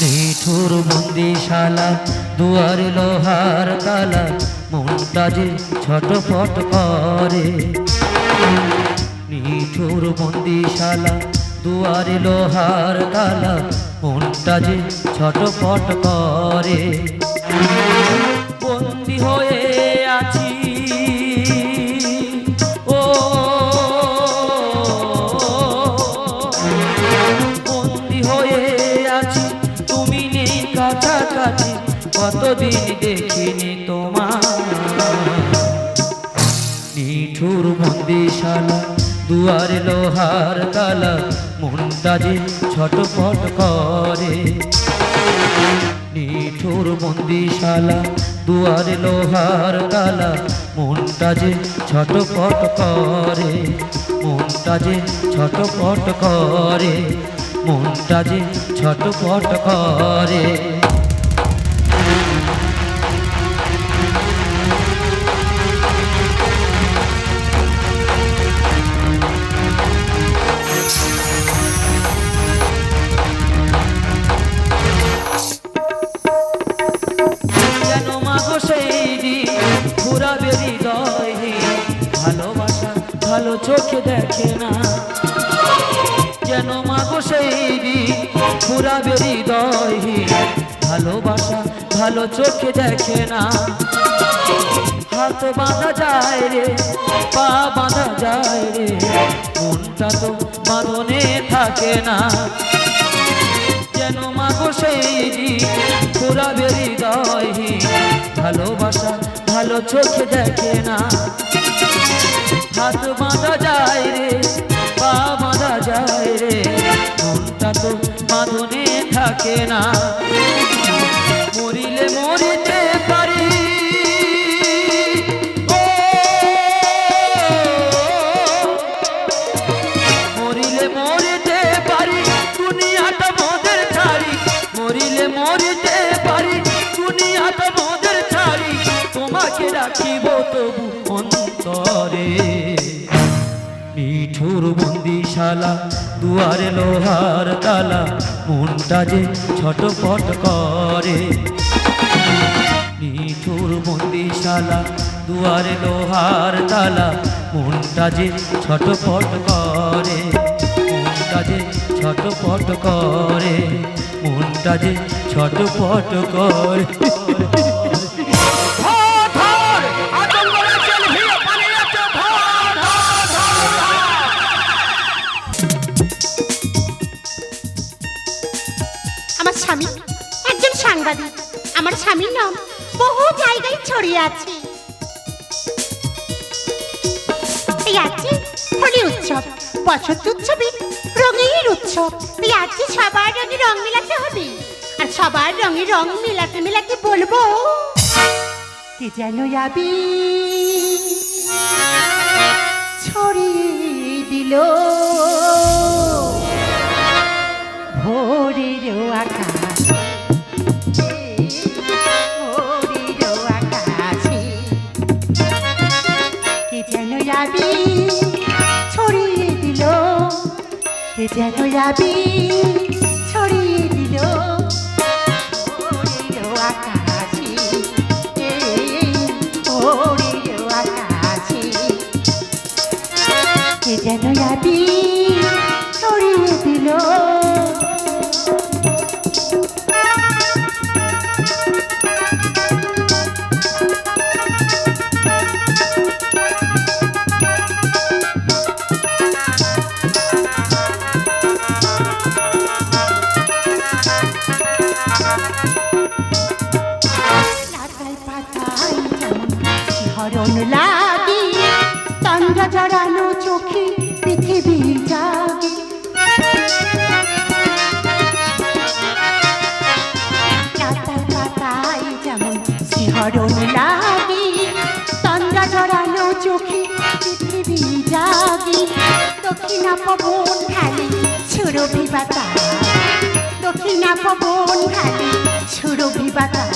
নিঠুর বন্দিশালা দুয়ার লোহার তালা মনটা যে ছটফট করে। নিঠুর বন্দিশালা দুয়ারে লোহার তালা মনটা যে ছটফট করে। বন্দি হয়ে আছি ও বন্দি হয়ে আছি, তুমি নেই কাছাকাছি, কতদিন দেখিনি তোমার। নিঠুর বন্দিশালা দুয়ারে লোহার তালা মনটা যে ছটফট করে। নিঠুর বন্দিশালা দুয়ারে লোহার তালা মনটা যে ছটফট করে। মনটা যে ছটফট করে, মনটা যে ছটফট করে। ভালোবাসা ভালো চোখে দেখে না, যেন মাগো সেই দিন ফুরাবে হৃদয়হীন। ভালোবাসা ভালো চোখে দেখে না, হাত বাঁধা যায় রে, পা বাঁধা যায় রে, মনটা তো বাঁধনে থাকে না। যেন মাগো সেই দিন ফুরাবে হৃদয়হীন। ভালোবাসা ভালো চোখে দেখে না, হাত বাঁধা যায় রে, পা বাঁধা যায় রে, মনটা তো বাঁধনে থাকে না। মরিলে মরিতে পারি ও, মরিলে মরিতে পারি, দুনিয়াটা মোদের ছাড়ি। মরিলে মরিতে পারি, দুনিয়াটা মোদের ছাড়ি, তোমাকে রাখিব তবু অন্তরে। নিঠুর বন্দিশালা দুয়ারে লোহার তালা মনটা যে ছটফট করে। নিঠুর বন্দিশালা দুয়ারে লোহার তালা মনটা যে ছটফট করে। মনটা যে ছটফট করে, মনটা যে ছটফট করে। আমার স্বামী একজন সাংবাদিক। আমার স্বামীর নাম বহু জায়গায় ছড়িয়ে আছে। এই আছে হোলি উৎসব, বসন্ত উৎসবে রঙের উৎসব। এই আছে সবার রঙে রং মেলাতে হবে, আর সবার রঙে রং মেলাতে মেলাতে বলবো, কে যেন যাবি ছড়িয়ে দিল ভোরের আকাশে, ভোরের আকাশে, কে যেন যাবি ছড়িয়ে দিল, কে যেন যাবি ছড়িয়ে দিল ভোরের আকাশে, ভোরের আকাশে, কে যেন যাবি ছড়িয়ে দিল। হরণ লাগি তন্দ্রা জড়ানো চোখে পৃথিবী জাগে, পাতায় পাতায় যেমন শিহরণ লাগি তন্দ্রা জড়ানো চোখে পৃথিবী জাগে। দক্ষিণা পবন ঢালি সুরভি বাতাস, দক্ষিণা পবন ঢালি সুরভি বাতাস,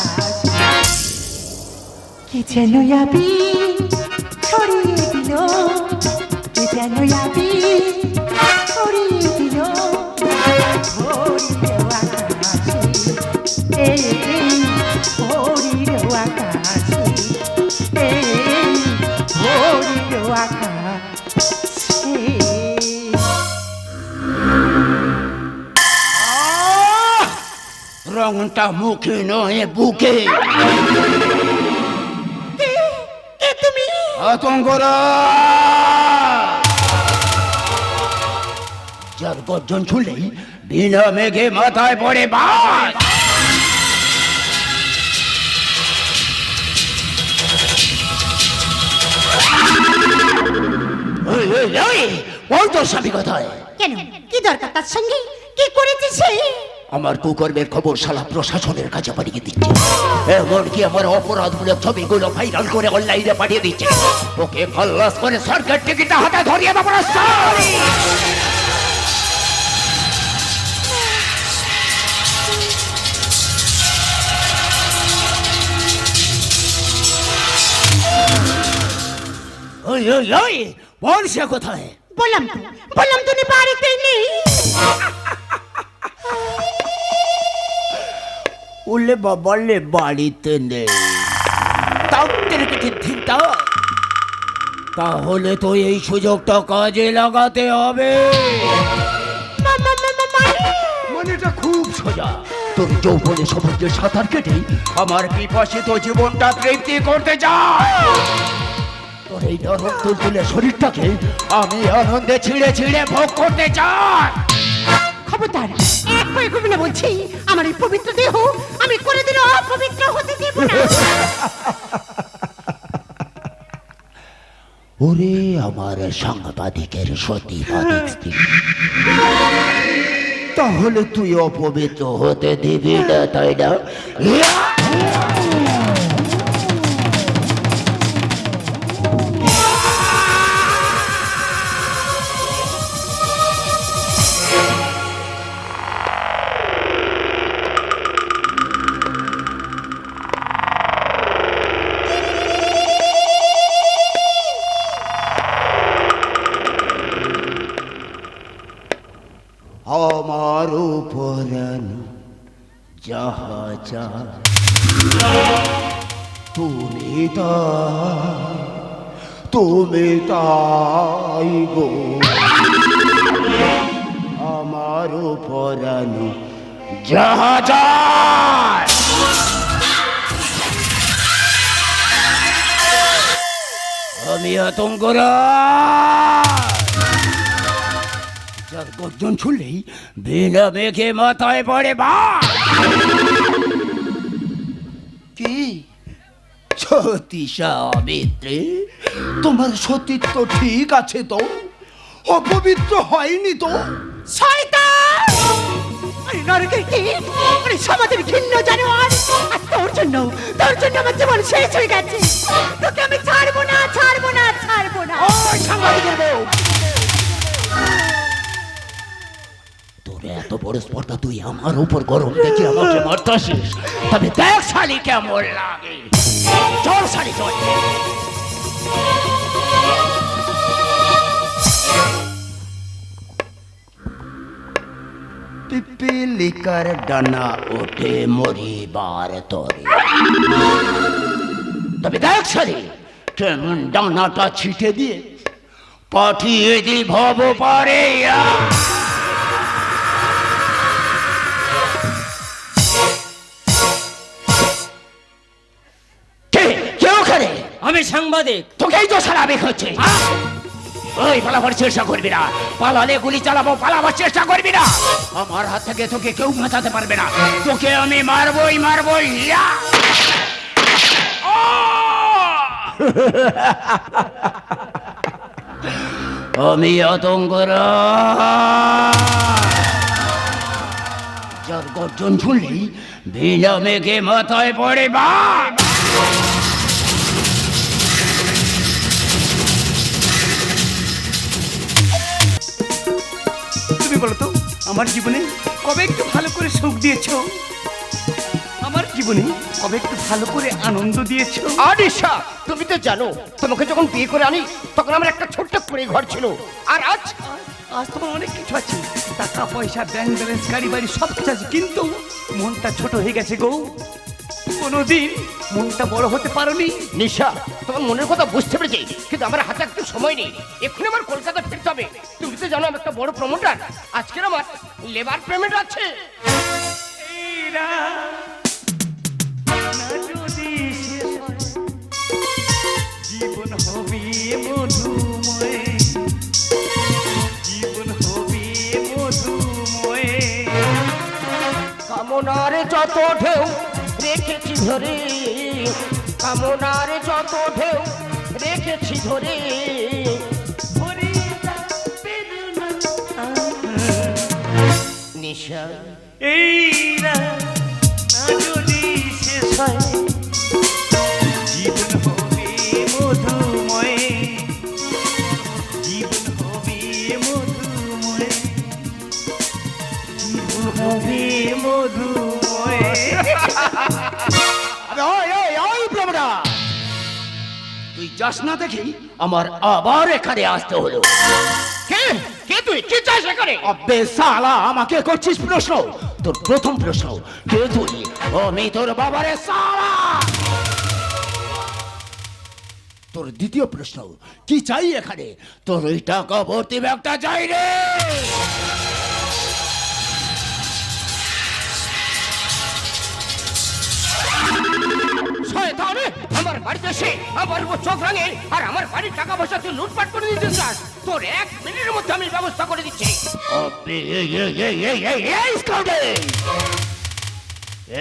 কে যেন যাবি ছড়িয়ে দিল মনটা মুখে নয় বুকে। কে তুমি? আতঙ্করা যার গর্জন শুনলেই বিনা মেঘে মাথায় পড়ে বাজ। ওই তোর স্বামী কোথায়? কেন, কি দরকার তার সঙ্গে? কি করেছে সে? আমার কুকর্মের খবর শালা প্রশাসনের কাছে পাঠিয়ে দিচ্ছে, এমনকি আমার অপরাধমূলক ছবিগুলো ভাইরাল করে অনলাইনে পাঠিয়ে দিচ্ছে। ওকে খল্লাস করে সরকার টিকিটটা হাতে ধরিয়ে দেবো না। ওই ওই ওই বর্ষা কোথায়? বললাম তুমি বাড়িতেই নেই। উল্লে বাবালে বাড়িতে নেই, তাও চিন্তা। তাহলে তো এই সুযোগটা কাজে লাগাতে হবে। মানেটা খুব সোজা। তোর যৌবনে সমুদ্রের সাঁতার কেটে আমার বিপাশিত জীবনটা তৃপ্তি করতে চাই। তোর এই নরম তুলতুলে শরীরটাকে আমি আনন্দে ছিঁড়ে ছিঁড়ে ভোগ করতে চাই। খবরদার, এক পায়ে কবি না বলছি। আমার এই পবিত্র দেহ আমি কোনোদিন অপবিত্র হতে দেব না। ওরে আমার সাংবাদিকের সতীবাদিক স্ত্রী, তাহলে তুই অপবিত্র হতে দিবি না, তাই না? আমার উপরান যাহা চায় তুমি তাই গো। আমার উপরান যাহা চায় আমি আতঙ্করা। যার গর্জন শুনলেই বিনা মেঘে মাথায় পড়ে বাজ। কি সতী সাবিত্রী, তোমার সতীত্ব ঠিক আছে তো? অপবিত্র হয়নি তো? শয়তান! আরে নরকের কীট! আরে সমাজের ঘৃণ্য জানোয়ার! আর তোর জন্য আমার জীবন শেষ হয়ে গেছে। তোকে আমি ছাড়বো না। ওই সাংবাদিকের বউ, তোর এত বড় স্পর্ধা, তুই আমার উপর গরম দেখে আমাকে মারতাছিস? তবে দেখ শালি কেমন লাগে। চল শালি চল। পিপিলিকার ডানা ওঠে মরিবার তরে, তবে দেখ শালি কেমন ডানাটা ছিটে দিয়ে পাঠিয়ে দি ভব পারে। আমি সাংবাদিক। তোকেই তো সারাবে হচ্ছে। ওই পালাবার চেষ্টা করবি না, পালালে গুলি চালাবো, পালাবার চেষ্টা করবি না। আমার হাত থেকে তোকে কেউ বাঁচাতে পারবে না, তোকে আমি মারবই। আমি আতঙ্করা। যার গর্জন শুনলেই বিনা মেঘে মাথায় পড়ে বাজ। তুমি বলো তো, আমার জীবনে কবে একটু ভালো করে সুখ দিয়েছো? আমার জীবনে কবে একটু ভালো করে আনন্দ দিয়েছো? আরিশা, তুমি তো জানো তোমাকে যখন বিয়ে করে আনি তখন আমার একটা ছোট্ট কুড়ে ঘর ছিল। আর আজ তোমার অনেক কিছু আছে, টাকা পয়সা, ব্যাংক ব্যালেন্স, গাড়ি বাড়ি সব কিছু আছে, কিন্তু মনটা ছোট হয়ে গেছে গো। কোনোদিন মনটা বড় হতে পারোনি। নিশা, তোমার মনের কথা বুঝতে পেরেছি, কিন্তু আমার হাতে একটু সময় নেই। এক্ষুনি আমার কলকাতা ফিরতে হবে। তুমি তো জানো আমি একটা বড় প্রমোটার, আজকের আমার লেবার পেমেন্ট আছে। এই না যদি শেষ হয়, জীবন হবে মধুময়, জীবন হবে মধুময়। কামনার যত ঢেউ রেখেছি ধরে, কামনার যত ঢেউ রেখেছি ধরে, নিশা এই রাত না যদি শেষ হয়, জীবন হবে মধুময়, জীবন হবে মধুময়, জীবন হবে মধুময়। আরে ওই ওই ওই প্রভুরা, তুই যাস না দেখি আমার আবার এখানে আসতে হলো। কে কে তুই কি চাস এখানে? আবে শালা, আমাকে করছিস প্রশ্ন? তোর প্রথম প্রশ্ন, কে তুই? আমি তোর বাবারে শালা। তোর দ্বিতীয় প্রশ্ন, কি চাই এখানে? তোর ওই টাকা ভর্তি ব্যাগটা চাই রে। শয়তানে, আমার বাড়িতে এসে আমার উপর চোখ রাঙে আর আমার বাড়ির টাকা পয়সা তুই লুটপাট করে দিতে চাস? তোর 1 মিনিটের মধ্যে আমি ব্যবস্থা করে দিচ্ছি। আবে এই স্কাউটে,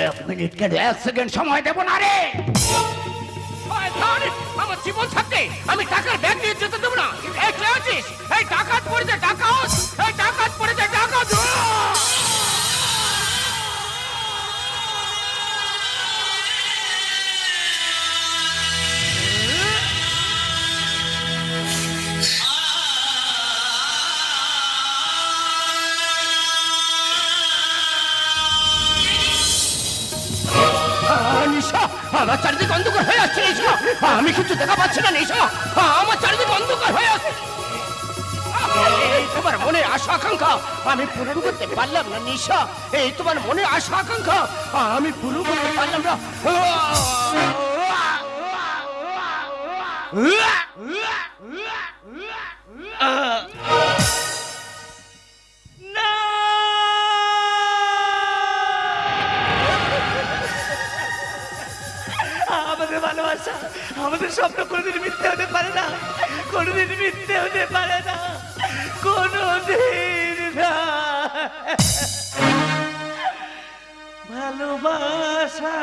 1 মিনিট কেন 1 সেকেন্ড সময় দেব না রে। শয়তান, আমার জীবন থাকতে আমি টাকার ব্যাগ নিয়ে যেতে দেবো না। এই কে আছিস? এই ডাকাত পড়েছে, ডাকাত! এই ডাকাত পড়েছে, ডাকাত! নিশা, আমার চারিদিকে অন্ধকার হয়ে যাচ্ছে নিশা, আমি কিছু দেখা পাচ্ছি না নিশা, আমার চারিদিকে অন্ধকার হয়ে যাচ্ছে। এই তোমার মনে আশা আকাঙ্ক্ষা আমি পূরণ করতে পারলাম না নিশা, এই তোমার মনে আশা আকাঙ্ক্ষা আমি পূরণ করতে পারলাম না। আমাদের ভালোবাসা, আমাদের স্বপ্ন কোনোদিন মিথ্যে হতে পারে না, কোনোদিন মিথ্যে হতে পারে না, কোনোদিন না। ভালোবাসা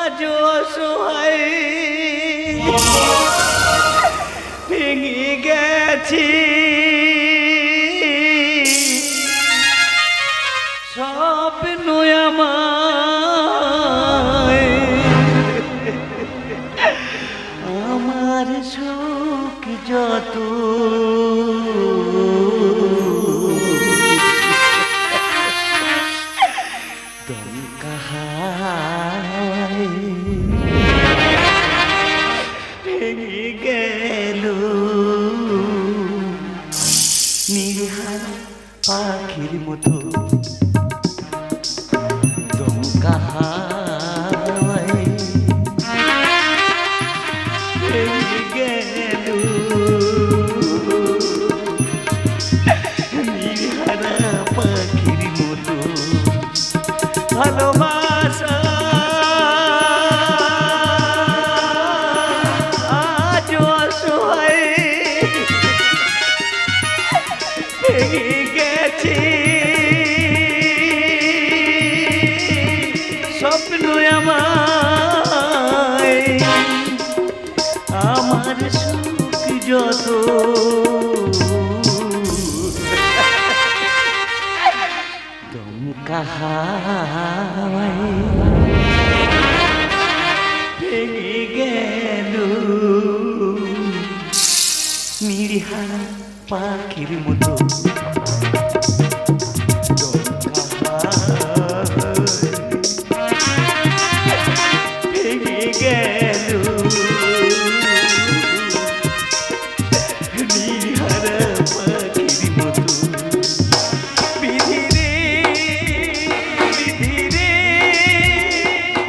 আজ অসহায় ভেঙে গেছি, স্বপ্ন আমার সুখ যত ভেঙে গেল নিহার পাখির মতো, দমকা হাওয়ায় ভেঙে গেল নিহারা পাখির মতো। ভালোবাসা আজ অসহায় ভেঙে গেছে, স্বপ্ন আমার সুখ যত দমকা হাওয়ায় ভেঙে গেল নিরিহারা পাখির মতো। ভেঙে গেল নিরিহারা পাখির মতো। বিধি রে, বিধি রে,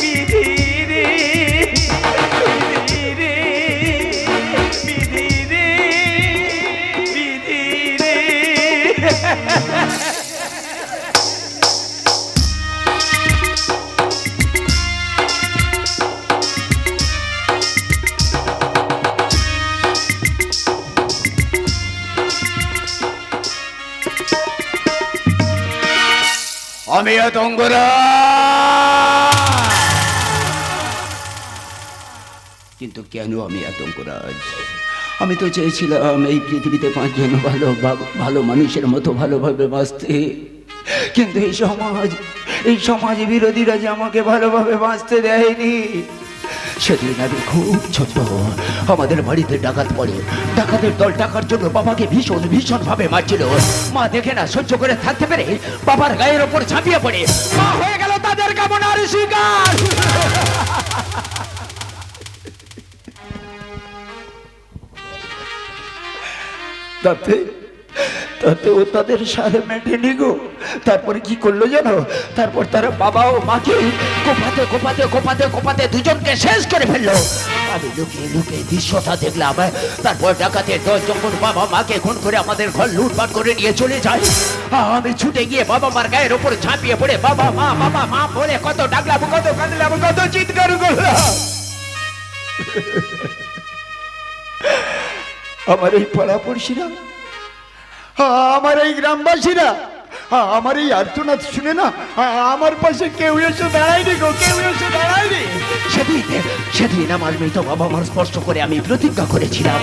বিধি রে, বিধি রে, বিধি রে, বিধি আমি আতঙ্করাজ। কিন্তু কেন আমি আতঙ্করাজ? আমি তো চেয়েছিলাম এই পৃথিবীতে পাঁচজন ভালো মানুষের মতো ভালোভাবে বাঁচতে, কিন্তু এই সমাজ বিরোধীরা যে আমাকে ভালোভাবে বাঁচতে দেয়নি। সেদিন আমি খুব ছোট, আমাদের বাড়িতে ডাকাত পড়ে। ডাকাতের দল টাকার জন্য বাবাকে ভীষণ ভাবে মারছিল। মা দেখে না সহ্য করে থাকতে পেরে বাবার গায়ের ওপর ঝাঁপিয়ে পড়ে মা হয়ে গেল তাদের কামনার শিকার। তাতে ও তাদের সাথে মেটেনি গো। তারপরে কি করলো জানো? তারপর তারা বাবা ও মাকে কোপাতে দুজনকে শেষ করে ফেললো। আমি লুকিয়ে দৃশ্যটা দেখলাম। তারপর ডাকাতের দল যখন বাবা মাকে খুন করে আমাদের ঘর লুটপাট করে নিয়ে চলে যায়, আমি ছুটে গিয়ে বাবা মার গায়ের ওপর ঝাঁপিয়ে পড়ে বাবা মা বলে কত ডাকলাম, কত কাঁদলাম, কত চিৎকার করলাম। আমার এই পাড়াপড়শিরা, আমার এই গ্রামবাসীরা, আমার এই আর্তনাদ শুনে না আমার পাশে কেউ এসে দাঁড়ায়নি গো, কেউ এসে দাঁড়ায়নি। সেদিন আমার মৃত বাবা মার স্পর্শ করে আমি প্রতিজ্ঞা করেছিলাম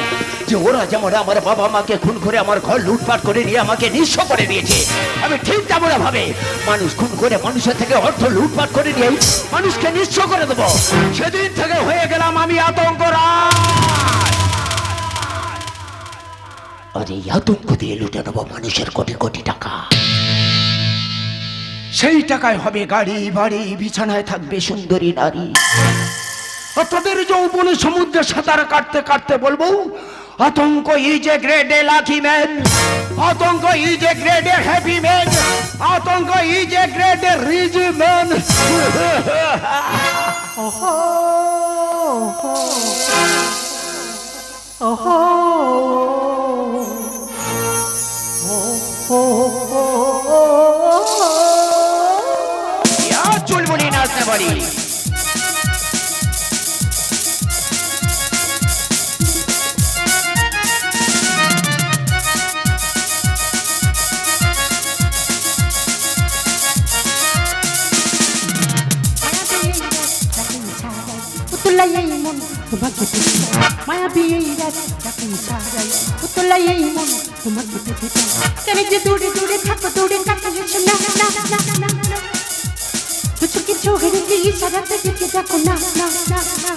যে ওরা যেমন আমার বাবা মাকে খুন করে আমার ঘর লুটপাট করে নিয়ে আমাকে নিঃস্ব করে দিয়েছে, আমি ঠিক তেমন ভাবে মানুষ খুন করে মানুষের থেকে অর্থ লুটপাট করে নিয়ে মানুষকে নিঃস্ব করে দেবো। সেদিন থেকে হয়ে গেলাম আমি আতঙ্করাজ। আর এই আতঙ্ক দিয়ে লুটে নেবো মানুষের কোটি কোটি টাকা। সেই টাকায় হবে গাড়ি বাড়ি, বিছানায় থাকবে সুন্দরী নারী। আর তাদের যৌবনে সমুদ্রে সাঁতার কাটতে কাটতে বলবো, আতঙ্ক is a great a lucky man, আতঙ্ক is a great a happy man, আতঙ্ক is a great a rich man. চুলবুলি নাচতে পারি। দূরে দূরে থাকো, দূরে থাকো না না না না না, কিছু চোখের ইশারাতে যেতে দেখো না না না না।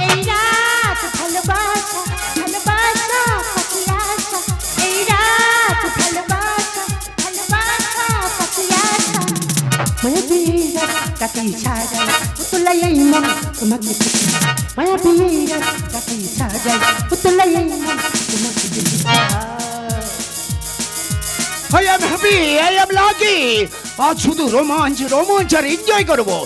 এই রাত ভালোবাসা ভালোবাসা পাখি আশা, এই রাত ভালোবাসা ভালোবাসা পাখি আশা। মায়াবী রাত কাকে সাজাই পুতুলাই এই মন তোমাকে দেখি, মায়াবী রাত কাকে সাজাই পুতুলাই এই মন তোমাকে দেখি। I am happy, I am lucky. আজ শুধু রোমাঞ্চ আর এনজয় করবো।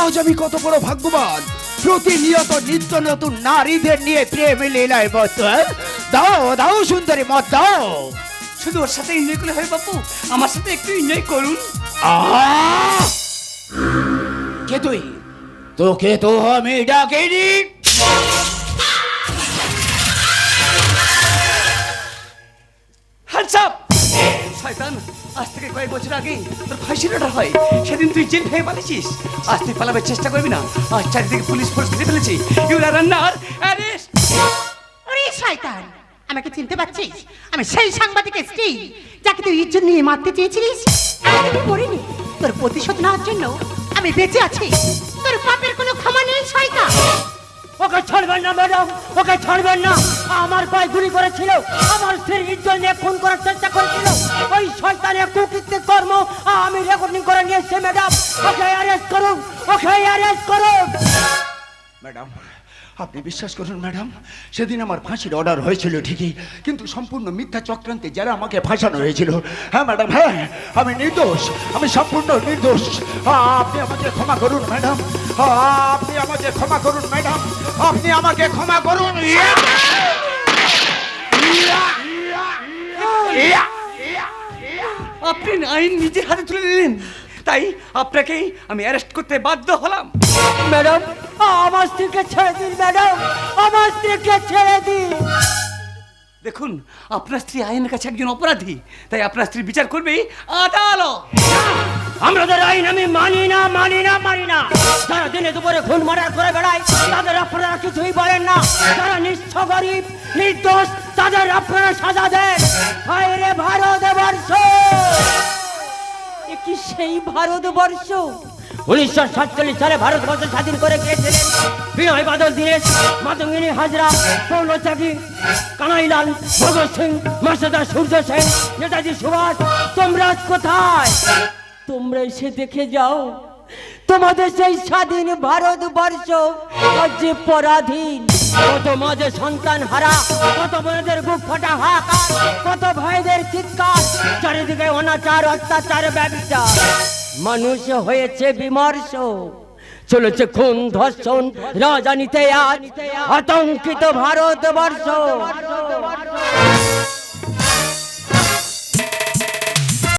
আজ আমি কত বড় ভাগ্যবান, প্রতিনিয়ত নিত্য নতুন নারীদের নিয়ে প্রেম লীলায় মত। দাও সুন্দরী মত দাও। শুধু ওর সাথে এনজয় করলে হয় বাপু, আমার সাথে একটু এনজয় করুন। কে তুই? তোকে তো আমি ডাকিনি। হ্যান্ডস আপ শয়তান, আজ থেকে কয়েক বছর আগে তোর ফাঁসির অর্ডার হয়, সেদিন তুই জেল ভেঙে পালিয়েছিস। আজ তুই পালাবার চেষ্টা করবি না, আজ চারিদিকে পুলিশ ফোর্স ঘিরে ফেলেছে। You are under arrest. ওরে শয়তান, আমাকে চিনতে পারছিস? আমি সেই সাংবাদিকের স্ত্রী যাকে তুই ইজ্জত নিয়ে মারতে চেয়েছিলিস। আমি মরিনি, তোর প্রতিশোধ নেওয়ার জন্য আমি বেঁচে আছি। তোর পাপের কোনো ক্ষমা নেই শয়তান। ওকে ছাড়বেন না ম্যাডাম, ওকে ছাড়বেন না। আমার পায়ে গুলি করেছিল, আমার স্ত্রীর ইজ্জত নিয়ে খুন করার চেষ্টা করেছিল। ওই শয়তানের কুকৃত্যের কর্ম আমি রেকর্ডিং করে নিয়েছি ম্যাডাম। ওকে অ্যারেস্ট করুন, ওকে অ্যারেস্ট করুন। ম্যাডাম আপনি বিশ্বাস করুন ম্যাডাম, সেদিন আমার ফাঁসির অর্ডার হয়েছিল ঠিকই, কিন্তু সম্পূর্ণ মিথ্যা চক্রান্তে যারা আমাকে ফাঁসানো হয়েছিল। হ্যাঁ ম্যাডাম, হ্যাঁ আমি নির্দোষ, আমি সম্পূর্ণ নির্দোষ। আপনি আমাকে ক্ষমা করুন ম্যাডাম, আপনি আমাকে ক্ষমা করুন ম্যাডাম, আপনি আমাকে ক্ষমা করুন। আপনি আইন নিজের হাতে তুলে নিলেন, তাই আপনাকেই আমি অ্যারেস্ট করতে বাধ্য হলাম। ম্যাডাম আমার স্ত্রীকে ছেড়ে দিন, ম্যাডাম আমার স্ত্রীকে ছেড়ে দিন। দেখুন, আপনার স্ত্রী আইনের কাছে একজন অপরাধী, তাই আপনার স্ত্রী বিচার করবে আদালত। আমাদের আইন আমি মানি না, মানি না, মানি না। যারা দিনে দুপুরে খুন মার্ডার করে বেড়ায় তাদের আপনারা কিছুই বলেন না। যারা নিঃস্ব গরিব নির্দোষ তাদের আপনারা সাজা দেন। হায় রে ভারতবর্ষ, এ কি সেই ভারতবর্ষ 1947 সালে ভারতবর্ষ স্বাধীন করে গিয়েছিলেন বিনয় বাদল দীনেশ, মাতঙ্গিনী হাজরা, পৌলচাকি, কানাইলাল, ভগৎ সিং, মাসুদা সূর্য সেন, নেতাজি সুভাষ। তোমরা আজ কোথায়? তোমরা এসে দেখে যাও তোমাদের সেই স্বাধীন ভারতবর্ষ আজ যে পরাধীন। কত মাঝে সন্তান হারা, কত বোনদের বুক ফাটা হাহাকার, কত ভাইদের চিৎকার, চারিদিকে অনাচার অত্যাচার ব্যবচার। মানুষ হয়েছে বিমর্ষ, চলেছে খুন ধর্ষণ রাজনীতিতে আজ আতঙ্কিত ভারতবর্ষ।